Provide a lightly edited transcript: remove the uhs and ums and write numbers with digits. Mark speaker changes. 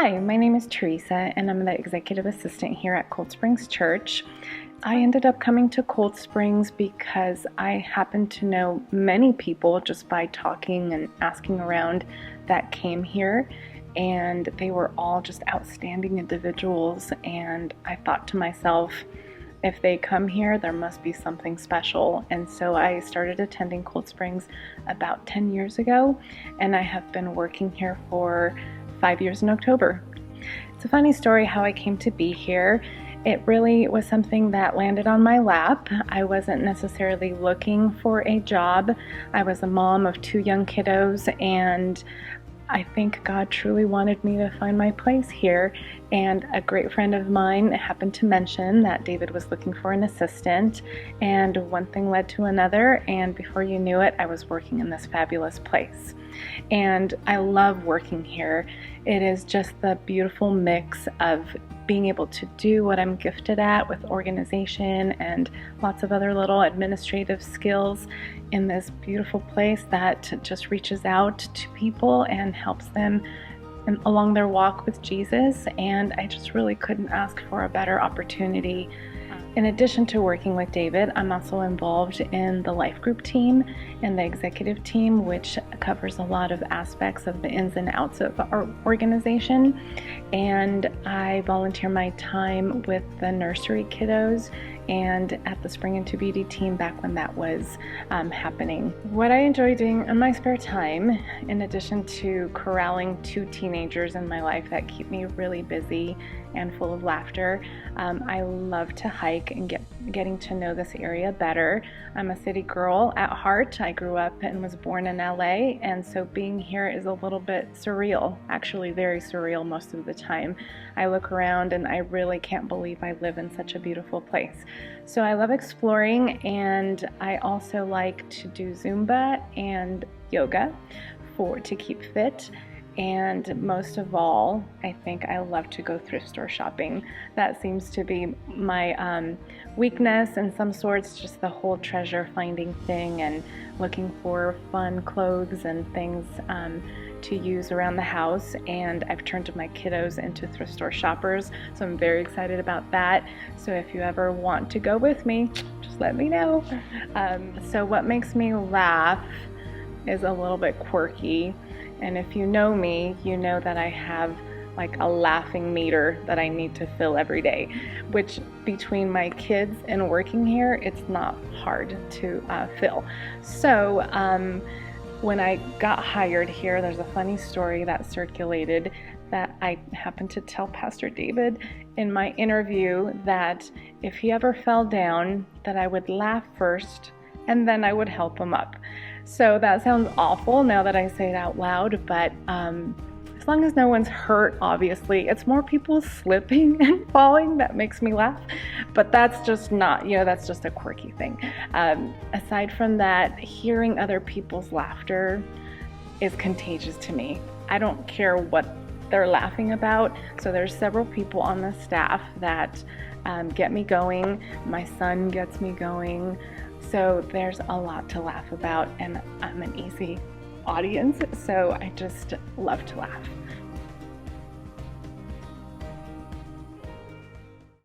Speaker 1: Hi, my name is Theresa, and I'm the executive assistant here at Cold Springs Church. I ended up coming to Cold Springs because I happen to know many people just by talking and asking around that came here, and they were all just outstanding individuals, and I thought to myself, if they come here, there must be something special. And so I started attending Cold Springs about 10 years ago, and I have been working here for 5 years in October. It's a funny story how I came to be here. It really was something that landed on my lap. I wasn't necessarily looking for a job. I was a mom of 2 young kiddos, and I think God truly wanted me to find my place here, and a great friend of mine happened to mention that David was looking for an assistant, and one thing led to another, and before you knew it, I was working in this fabulous place. And I love working here. It is just the beautiful mix of being able to do what I'm gifted at with organization and lots of other little administrative skills in this beautiful place that just reaches out to people and helps them along their walk with Jesus. And I just really couldn't ask for a better opportunity. In addition to working with David, I'm also involved in the life group team and the executive team, which covers a lot of aspects of the ins and outs of our organization. And I volunteer my time with the nursery kiddos and at the Spring Into Beauty team back when that was happening. What I enjoy doing in my spare time, in addition to corralling 2 teenagers in my life that keep me really busy and full of laughter, I love to hike and getting to know this area better. I'm a city girl at heart. I grew up and was born in LA, and so being here is a little bit surreal, actually very surreal most of the time. I look around and I really can't believe I live in such a beautiful place. So I love exploring, and I also like to do Zumba and yoga to keep fit. And most of all, I think I love to go thrift store shopping. That seems to be my weakness in some sorts, just the whole treasure finding thing and looking for fun clothes and things to use around the house. And I've turned my kiddos into thrift store shoppers, so I'm very excited about that. So if you ever want to go with me, just let me know. So what makes me laugh is a little bit quirky. And if you know me, you know that I have like a laughing meter that I need to fill every day, which between my kids and working here, it's not hard to fill. So when I got hired here, there's a funny story that circulated that I happened to tell Pastor David in my interview that if he ever fell down, that I would laugh first and then I would help him up. So that sounds awful now that I say it out loud, but as long as no one's hurt, obviously, it's more people slipping and falling that makes me laugh. But that's just not, that's just a quirky thing. Aside from that, hearing other people's laughter is contagious to me. I don't care what they're laughing about. So there's several people on the staff that get me going. My son gets me going. So there's a lot to laugh about, and I'm an easy audience, so I just love to laugh.